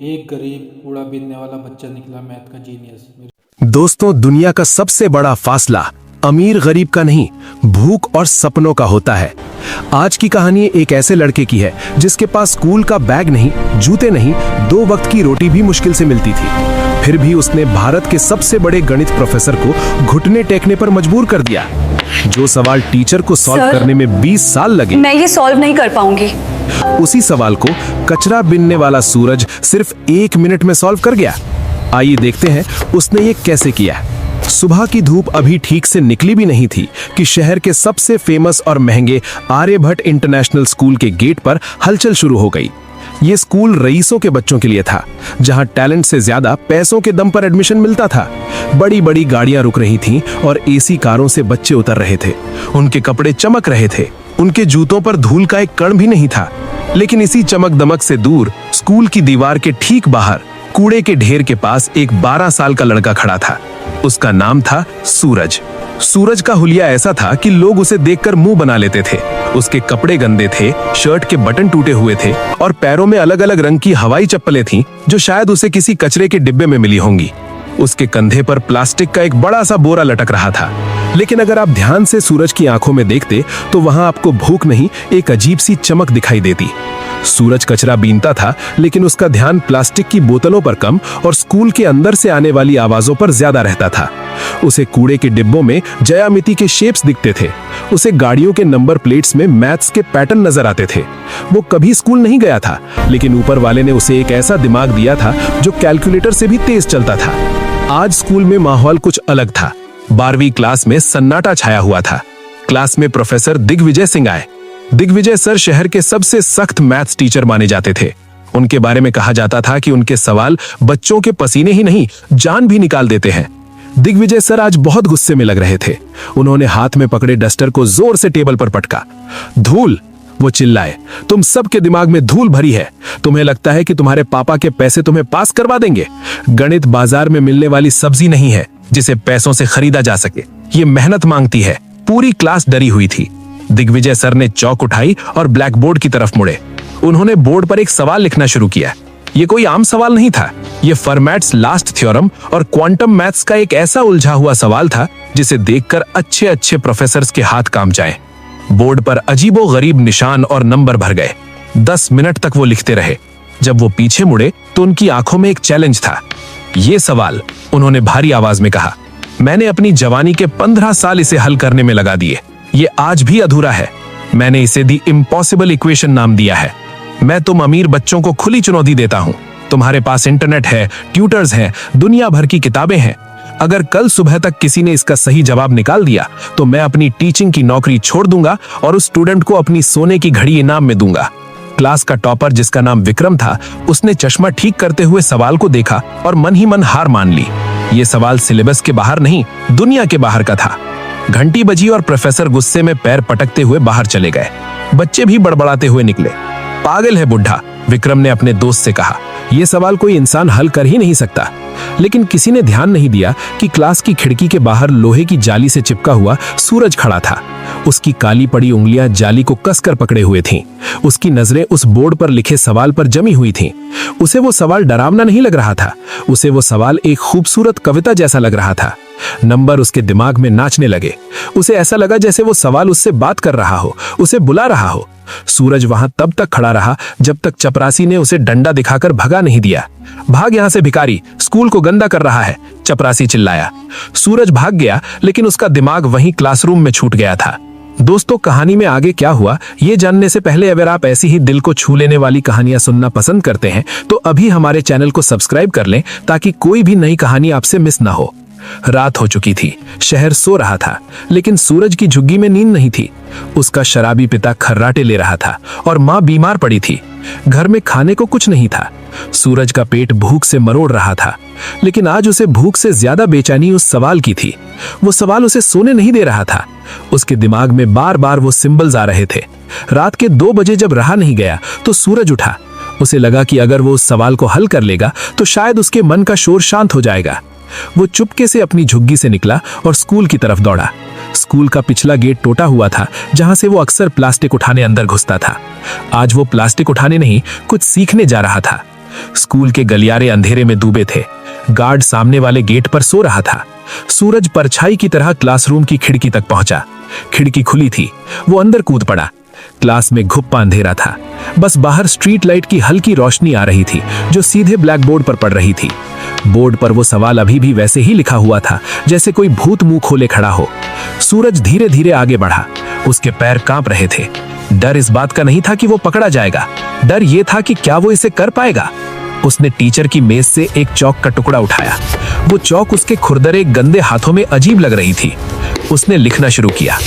एक गरीब कूड़ा बीनने वाला बच्चा निकला मैथ का जीनियस। दोस्तों, दुनिया का सबसे बड़ा फासला अमीर गरीब का नहीं, भूख और सपनों का होता है। आज की कहानी एक ऐसे लड़के की है जिसके पास स्कूल का बैग नहीं, जूते नहीं, 2 वक्त की रोटी भी मुश्किल से मिलती थी। फिर भी उसने भारत के सबसे बड़े गणित प्रोफेसर को घुटने टेकने पर मजबूर कर दिया। जो सवाल टीचर को सॉल्व करने में 20 साल लगे, मैं ये सॉल्व नहीं कर पाऊंगी। उसी सवाल को कचरा बीनने वाला सूरज सिर्फ 1 मिनट में सॉल्व कर गया। आइए देखते हैं उसने ये कैसे किया। सुबह की धूप अभी ठीक से निकली भी नहीं थी कि शहर के सबसे फेमस और महंगे आर्यभट्ट इंटरनेशनल स्कूल के गेट पर हलचल शुरू हो गई। ये स्कूल रईसों के बच्चों के लिए था, जहां टैलेंट से ज्यादा पैसों के दम पर एडमिशन मिलता था। बड़ी बड़ी गाड़ियां रुक रही थीं और एसी कारों से बच्चे उतर रहे थे। उनके कपड़े चमक रहे थे, उनके जूतों पर धूल का एक कण भी नहीं था। लेकिन इसी चमक दमक से दूर स्कूल की दीवार के ठीक बाहर कूड़े के ढेर के पास एक 12 साल का लड़का खड़ा था। उसका नाम था सूरज। सूरज का हुलिया ऐसा था कि लोग उसे देखकर मुंह बना लेते थे। उसके कपड़े गंदे थे, शर्ट के बटन टूटे हुए थे और पैरों में अलग अलग रंग की हवाई चप्पलें थीं, जो शायद उसे किसी कचरे के डिब्बे में मिली होंगी। उसके कंधे पर प्लास्टिक का एक बड़ा सा बोरा लटक रहा था। लेकिन अगर आप ध्यान से सूरज की आंखों में देखते तो वहां आपको भूख नहीं, एक अजीब सी चमक दिखाई देती। सूरज कचरा बीनता था, लेकिन उसका ध्यान प्लास्टिक की बोतलों पर कम और स्कूल के अंदर से आने वाली आवाजों पर ज्यादा रहता था। उसे कूड़े के डिब्बों में ज्यामिति के शेप्स दिखते थे। उसे गाड़ियों के नंबर प्लेट्स में मैथ्स के पैटर्न नजर आते थे। वो कभी स्कूल नहीं गया था, लेकिन ऊपर वाले ने उसे एक ऐसा दिमाग दिया था जो कैलकुलेटर से भी तेज चलता था। आज स्कूल में माहौल कुछ अलग था। 12वीं क्लास में सन्नाटा छाया हुआ था। क्लास में प्रोफेसर दिग्विजय सिंह आए। दिग्विजय सर शहर के सबसे सख्त मैथ्स टीचर माने जाते थे। उनके बारे में कहा जाता था कि उनके सवाल बच्चों के पसीने ही नहीं, जान भी निकाल देते हैं। दिग्विजय सर आज बहुत गुस्से में लग रहे थे। उन्होंने हाथ में पकड़े डस्टर को जोर से टेबल पर पटका। धूल, वो चिल्लाए, तुम सबके दिमाग में धूल भरी है। तुम्हें लगता है कि तुम्हारे पापा के पैसे तुम्हें पास करवा देंगे? गणित बाजार में मिलने वाली सब्जी नहीं है जिसे पैसों से खरीदा जा सके। ये मेहनत मांगती है। पूरी क्लास डरी हुई थी। दिग्विजय सर ने चौक उठाई और ब्लैक बोर्ड की तरफ मुड़े। उन्होंने बोर्ड पर एक सवाल लिखना शुरू किया। ये कोई आम सवाल नहीं था। ये फर्मैट्स लास्ट थ्योरम और क्वांटम मैथ्स का एक ऐसा उलझा हुआ सवाल था जिसे देखकर अच्छे अच्छे प्रोफेसर्स के हाथ कांप जाएं। बोर्ड पर अजीबो गरीब निशान और नंबर भर गए। 10 मिनट तक वो लिखते रहे। जब वो पीछे मुड़े तो उनकी आंखों में एक चैलेंज था। ये सवाल, उन्होंने भारी आवाज में कहा, मैंने अपनी जवानी के 15 साल इसे हल करने में लगा दिए। ये आज भी अधूरा है। मैंने इसे दी इम्पॉसिबल इक्वेशन नाम दिया है। मैं तुम अमीर बच्चों को खुली चुनौती देता हूं। तुम्हारे पास इंटरनेट है, ट्यूटर्स हैं, दुनिया भर की किताबें हैं। अगर कल सुबह तक किसी ने इसका सही जवाब निकाल दिया तो मैं अपनी टीचिंग की नौकरी छोड़ दूंगा और उस स्टूडेंट को अपनी सोने की घड़ी इनाम में दूंगा। क्लास का टॉपर, जिसका नाम विक्रम था, उसने चश्मा ठीक करते हुए सवाल को देखा और मन ही मन हार मान ली। ये सवाल सिलेबस के बाहर नहीं, दुनिया के बाहर का था। घंटी बजी और प्रोफेसर गुस्से में पैर पटकते हुए बाहर चले गए। बच्चे भी बड़बड़ाते हुए निकले। पागल है बुढ़ा, विक्रम ने अपने दोस्त से कहा। यह सवाल कोई इंसान हल कर ही नहीं सकता। लेकिन किसी ने ध्यान नहीं दिया कि क्लास की खिड़की के बाहर लोहे की जाली से चिपका हुआ सूरज खड़ा था। उसकी काली पड़ी उंगलियां जाली को कसकर पकड़े हुए थीं। उसकी नजरें उस बोर्ड पर लिखे सवाल पर जमी हुई थीं। उसे वो सवाल डरावना नहीं लग रहा था। उसे वो सवाल एक खूबसूरत कविता जैसा लग रहा था। नंबर उसके दिमाग में नाचने लगे। उसे ऐसा लगा जैसे वो सवाल उससे बात कर रहा हो, उसे बुला रहा हो। सूरज वहां तब तक खड़ा रहा जब तक चपरासी ने उसे डंडा दिखाकर भगा नहीं दिया। भाग यहां से भिखारी, स्कूल को गंदा कर रहा है, चपरासी चिल्लाया। सूरज भाग गया, लेकिन उसका दिमाग वहीं क्लासरूम में छूट गया था। दोस्तों, कहानी में आगे क्या हुआ ये जानने से पहले अगर आप ऐसी ही दिल को छू लेने वाली कहानियां सुनना पसंद करते हैं तो अभी हमारे चैनल को सब्सक्राइब कर लें ताकि कोई भी नई कहानी आपसे मिस ना हो। रात हो चुकी थी। शहर सो रहा था, लेकिन सूरज की झुग्गी में नींद नहीं थी। उसका शराबी पिता खर्राटे ले रहा था और माँ बीमार पड़ी थी। घर में खाने को कुछ नहीं था। सूरज का पेट भूख से मरोड़ रहा था, लेकिन आज उसे भूख से ज्यादा बेचैनी उस सवाल की थी। वो सवाल उसे सोने नहीं दे रहा था। उसके दिमाग में बार बार वो सिंबल्स आ रहे थे। रात के 2 बजे जब रहा नहीं गया तो सूरज उठा। उसे लगा कि अगर वो उस सवाल को हल कर लेगा तो शायद उसके मन का शोर शांत हो जाएगा। वो चुपके से अपनी झुग्गी से निकला और स्कूल की तरफ दौड़ा। स्कूल का पिछला गेट टूटा हुआ था, जहां से वो अक्सर प्लास्टिक उठाने अंदर घुसता था। आज वो प्लास्टिक उठाने नहीं, कुछ सीखने जा रहा था। स्कूल के गलियारे अंधेरे में डूबे थे। गार्ड सामने वाले गेट पर सो रहा था। सूरज परछाई की तरह क्लासरूम की खिड़की तक पहुंचा। खिड़की खुली थी, वो अंदर कूद पड़ा। क्लास में घुप्पा अंधेरा था, बस बाहर स्ट्रीट लाइट की हल्की रोशनी आ रही थी जो सीधे ब्लैक बोर्ड पर पड़ रही थी। बोर्ड पर वो सवाल अभी भी वैसे ही लिखा हुआ था जैसे कोई भूत मुंह खोले खड़ा हो। सूरज धीरे धीरे आगे बढ़ा। उसके पैर कांप रहे थे। डर इस बात का नहीं था कि वो पकड़ा जाएगा, डर ये था कि क्या वो इसे कर पाएगा। उसने टीचर की मेज से एक चौक का टुकड़ा उठाया। वो चौक उसके खुरदरे गंदे हाथों में अजीब लग रही थी। उसने लिखना शुरू किया।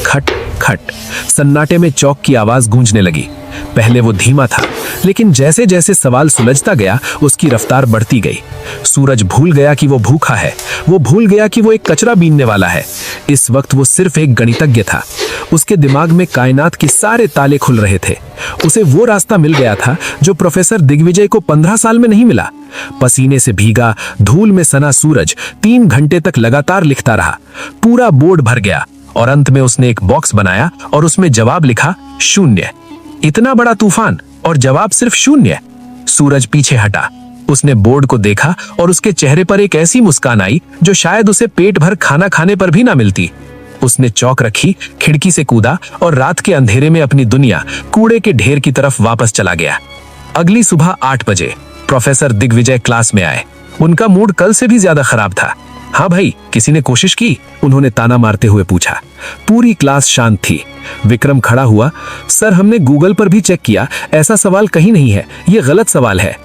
खट खट। सन्नाटे में चौक की आवाज गूंजने लगी। पहले वो धीमा था, लेकिन जैसे जैसे सवाल सुलझता गया उसकी रफ्तार बढ़ती गई। सूरज भूल गया कि वो भूखा है, वो भूल गया कि वो एक कचरा बीनने वाला है। इस वक्त वो सिर्फ एक गणितज्ञ था। उसके दिमाग में कायनात के सारे ताले खुल रहे थे। उसे वो रास्ता मिल गया था जो प्रोफेसर दिग्विजय को 15 साल में नहीं मिला। पसीने से भीगा, धूल में सना सूरज 3 घंटे तक लगातार लिखता रहा। पूरा बोर्ड भर गया और अंत में उसने एक बॉक्स बनाया और उसमें जवाब लिखा 0। इतना बड़ा तूफान और जवाब सिर्फ 0। सूरज पीछे हटा। उसने बोर्ड को देखा और उसके चेहरे पर एक ऐसी मुस्कान आई जो शायद उसे पेट भर खाना खाने पर भी ना मिलती। उसने चौक रखी, खिड़की से कूदा और रात के अंधेरे में अपनी दुनिया कूड़े के ढेर की तरफ वापस चला गया। अगली सुबह 8 बजे प्रोफेसर दिग्विजय क्लास में आए। उनका मूड कल से भी ज्यादा खराब था। हाँ भाई, किसी ने कोशिश की? उन्होंने ताना मारते हुए पूछा। पूरी क्लास शांत थी। विक्रम खड़ा हुआ। सर, हमने गूगल पर भी चेक किया, ऐसा सवाल कहीं नहीं है, ये गलत सवाल है।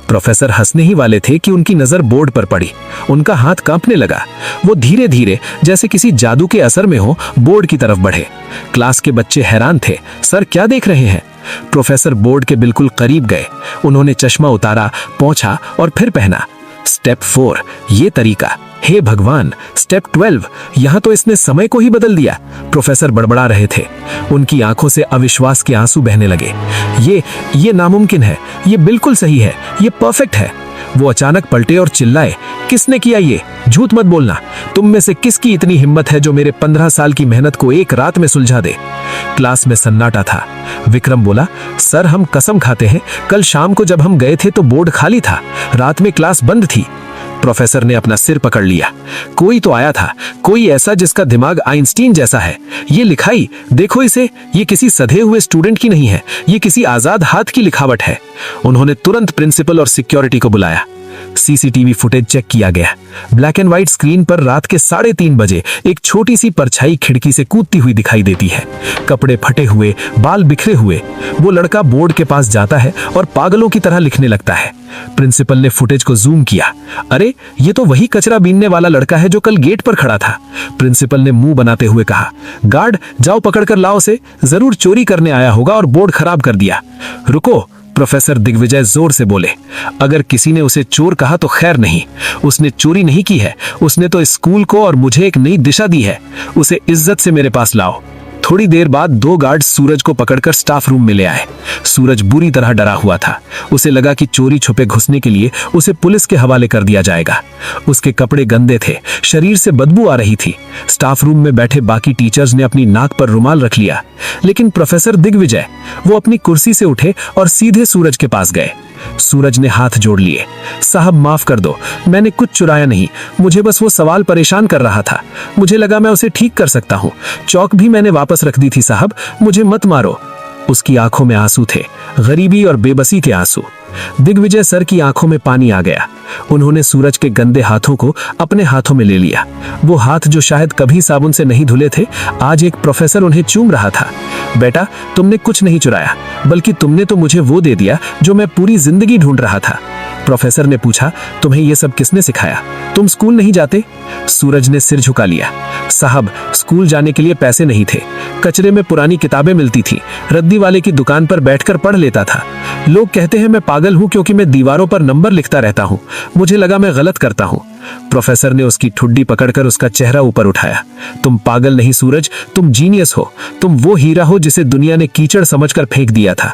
प्रोफेसर हंसने ही वाले थे कि उनकी नजर बोर्ड पर पड़ी। उनका हाथ कांपने लगा। वो धीरे धीरे जैसे किसी जादू के असर में हो बोर्ड की तरफ बढ़े। क्लास के बच्चे हैरान थे। सर, क्या देख रहे हैं? प्रोफेसर बोर्ड के बिल्कुल करीब गए। उन्होंने चश्मा उतारा, पोंछा और फिर पहना। स्टेप 4, ये तरीका। हे भगवान, स्टेप 12, यहां तो इसने समय को ही बदल दिया। प्रोफेसर बड़बड़ा रहे थे। उनकी आंखों से अविश्वास के आंसू बहने लगे। ये नामुमकिन है, ये बिल्कुल सही है, ये परफेक्ट है। वो अचानक पलटे और चिल्लाए, किसने किया ये? झूठ मत बोलना। तुम में से किसकी इतनी हिम्मत है जो मेरे 15 साल की मेहनत को एक रात में सुलझा दे? क्लास में सन्नाटा था। विक्रम बोला, सर, हम कसम खाते हैं, कल शाम को जब हम गए थे तो बोर्ड खाली था, रात में क्लास बंद थी। प्रोफेसर ने अपना सिर पकड़ लिया। कोई तो आया था, कोई ऐसा जिसका दिमाग आइंस्टीन जैसा है। ये लिखाई देखो इसे, ये किसी सधे हुए स्टूडेंट की नहीं है, ये किसी आजाद हाथ की लिखावट है। उन्होंने तुरंत प्रिंसिपल और सिक्योरिटी को बुलाया। सीसीटीवी फुटेज चेक किया गया। ब्लैक एंड व्हाइट स्क्रीन पर रात के 3:30 बजे एक छोटी सी परछाई खिड़की से कूदती हुई दिखाई देती है। कपड़े फटे हुए, बाल बिखरे हुए। वो लड़का बोर्ड के पास जाता है और पागलों की तरह लिखने लगता है। प्रिंसिपल ने फुटेज को जूम किया। अरे, ये तो वही कचरा बीनने वाला लड़का है जो कल गेट पर खड़ा था। प्रिंसिपल ने मुंह बनाते हुए कहा, गार्ड, जाओ पकड़ कर लाओ उसे, जरूर चोरी करने आया होगा और बोर्ड खराब कर दिया। रुको, प्रोफेसर दिग्विजय जोर से बोले। अगर किसी ने उसे चोर कहा तो खैर नहीं, उसने चोरी नहीं की है, उसने तो स्कूल को और मुझे एक नई दिशा दी है। उसे इज्जत से मेरे पास लाओ। थोड़ी देर बाद 2 गार्ड्स सूरज को पकड़कर स्टाफ रूम में ले आए। सूरज बुरी तरह डरा हुआ था। उसे लगा कि चोरी छुपे घुसने के लिए उसे पुलिस के हवाले कर दिया जाएगा। उसके कपड़े गंदे थे, शरीर से बदबू आ रही थी। स्टाफ रूम में बैठे बाकी टीचर्स ने अपनी नाक पर रुमाल रख लिया, लेकिन प्रोफेसर दिग्विजय, वो अपनी कुर्सी से उठे और सीधे सूरज के पास गए। सूरज ने हाथ जोड़ लिए। साहब, माफ कर दो, मैंने कुछ चुराया नहीं, मुझे बस वो सवाल परेशान कर रहा था। मुझे लगा मैं उसे ठीक कर सकता हूँ। चौक भी मैंने वापस रख दी थी साहब, मुझे मत मारो। उसकी आंखों में आंसू थे, गरीबी और बेबसी के आंसू। दिग्विजय सर की आंखों में पानी आ गया। उन्होंने सूरज के गंदे हाथों को अपने हाथों में ले लिया। वो हाथ जो शायद कभी साबुन से नहीं धुले थे, आज एक प्रोफेसर उन्हें चूम रहा था। बेटा, तुमने कुछ नहीं चुराया, बल्कि तुमने तो मुझे वो दे दिया जो मैं पूरी जिंदगी ढूंढ रहा था। प्रोफेसर ने पूछा, तुम्हें ये सब किसने सिखाया? तुम स्कूल नहीं जाते? सूरज ने सिर झुका लिया। साहब, स्कूल जाने के लिए पैसे नहीं थे। कचरे में पुरानी किताबें मिलती थी, रद्दी वाले की दुकान पर बैठकर पढ़ लेता था। लोग कहते हैं मैं पागल हूं क्योंकि मैं दीवारों पर नंबर लिखता रहता हूं। मुझे लगा मैं गलत करता हूं। प्रोफेसर ने उसकी ठुड्डी पकड़कर उसका चेहरा ऊपर उठाया। तुम पागल नहीं सूरज, तुम जीनियस हो। तुम वो हीरा हो जिसे दुनिया ने कीचड़ समझकर फेंक दिया था।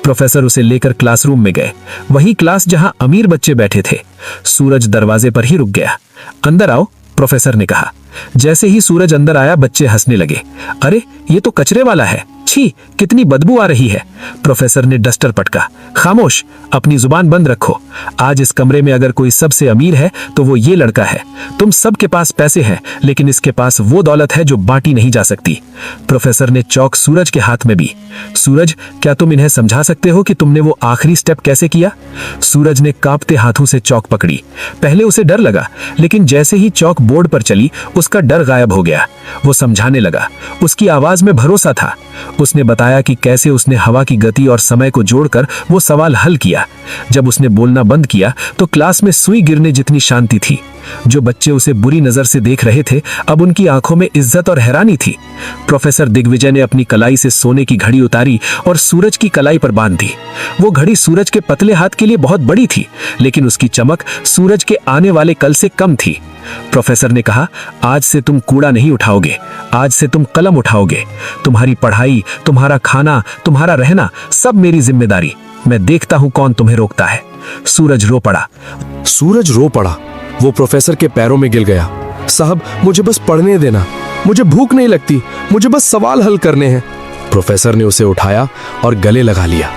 प्रोफेसर उसे लेकर क्लासरूम में गए, वही क्लास जहां अमीर बच्चे बैठे थे। सूरज दरवाजे पर ही रुक गया। अंदर आओ, प्रोफेसर ने कहा। जैसे ही सूरज अंदर आया, बच्चे हंसने लगे। अरे, ये तो कचरे वाला है, छी, कितनी बदबू आ रही है। प्रोफेसर ने डस्टर पटका। खामोश, अपनी जुबान बंद रखो। आज इस कमरे में अगर कोई सबसे अमीर है तो वो ये लड़का है। तुम सबके पास पैसे हैं, लेकिन इसके पास वो दौलत है जो बांटी नहीं जा सकती। प्रोफेसर ने चौक सूरज के हाथ में भी। सूरज, क्या तुम इन्हें समझा सकते हो कि तुमने वो आखिरी स्टेप कैसे किया? सूरज ने कांपते हाथों से चौक पकड़ी। पहले उसे डर लगा, लेकिन जैसे ही चौक बोर्ड पर चली उसका डर गायब हो गया। वो समझाने लगा। उसकी आवाज में भरोसा था। उसने बताया कि कैसे उसने हवा की गति और समय को जोड़कर वो सवाल हल किया। जब उसने बोलना बंद किया तो क्लास में सुई गिरने जितनी शांति थी। जो बच्चे उसे बुरी नजर से देख रहे थे, अब उनकी आंखों में इज्जत और हैरानी थी। प्रोफेसर दिग्विजय ने अपनी कलाई से सोने की घड़ी उतारी और सूरज की कलाई पर बांध दी। वो घड़ी सूरज के पतले हाथ के लिए बहुत बड़ी थी, लेकिन उसकी चमक सूरज के आने वाले कल से कम थी। प्रोफेसर ने कहा, आज से तुम कूड़ा नहीं उठाओगे, आज से तुम कलम उठाओगे। तुम्हारी पढ़ाई, तुम्हारा खाना, तुम्हारा रहना, सब मेरी जिम्मेदारी। मैं देखता हूं कौन तुम्हें रोकता है। सूरज रो पड़ा। सूरज रो पड़ा। वो प्रोफेसर के पैरों में गिर गया। साहब, मुझे बस पढ़ने देना, मुझे भूख नहीं लगती, मुझे बस सवाल हल करने हैं। प्रोफेसर ने उसे उठाया और गले लगा लिया।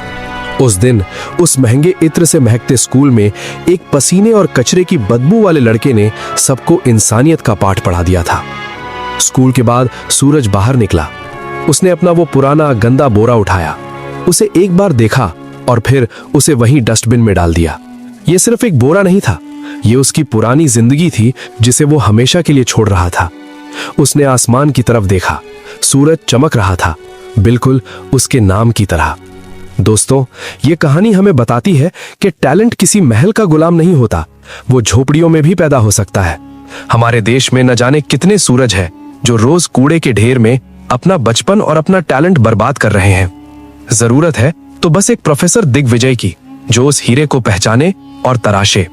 उस दिन उस महंगे इत्र से महकते स्कूल में एक पसीने और कचरे की बदबू वाले लड़के ने सबको इंसानियत का पाठ पढ़ा दिया था। स्कूल के बाद सूरज बाहर निकला। उसने अपना वो पुराना गंदा बोरा उठाया, उसे एक बार देखा और फिर उसे वहीं डस्टबिन में डाल दिया। ये सिर्फ एक बोरा नहीं था, ये उसकी पुरानी जिंदगी थी जिसे वो हमेशा के लिए छोड़ रहा था। उसने आसमान की तरफ देखा। सूरज चमक रहा था, बिल्कुल उसके नाम की तरह। दोस्तों, ये कहानी हमें बताती है कि टैलेंट किसी महल का गुलाम नहीं होता, वो झोपड़ियों में भी पैदा हो सकता है। हमारे देश में न जाने कितने सूरज हैं जो रोज कूड़े के ढेर में अपना बचपन और अपना टैलेंट बर्बाद कर रहे हैं। जरूरत है तो बस एक प्रोफेसर दिग्विजय की, जो उस हीरे को पहचाने और तराशे।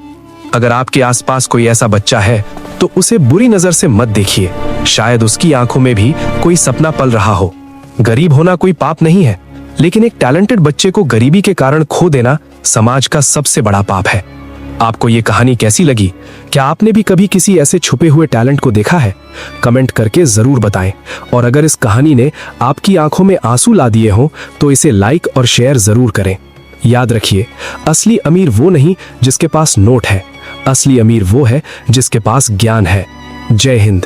अगर आपके आसपास कोई ऐसा बच्चा है तो उसे बुरी नजर से मत देखिए। शायद उसकी आंखों में भी कोई सपना पल रहा हो। गरीब होना कोई पाप नहीं है, लेकिन एक टैलेंटेड बच्चे को गरीबी के कारण खो देना समाज का सबसे बड़ा पाप है। आपको ये कहानी कैसी लगी? क्या आपने भी कभी किसी ऐसे छुपे हुए टैलेंट को देखा है? कमेंट करके जरूर बताएं। और अगर इस कहानी ने आपकी आंखों में आंसू ला दिए हों तो इसे लाइक और शेयर जरूर करें। याद रखिए, असली अमीर वो नहीं जिसके पास नोट है, असली अमीर वो है जिसके पास ज्ञान है। जय हिंद।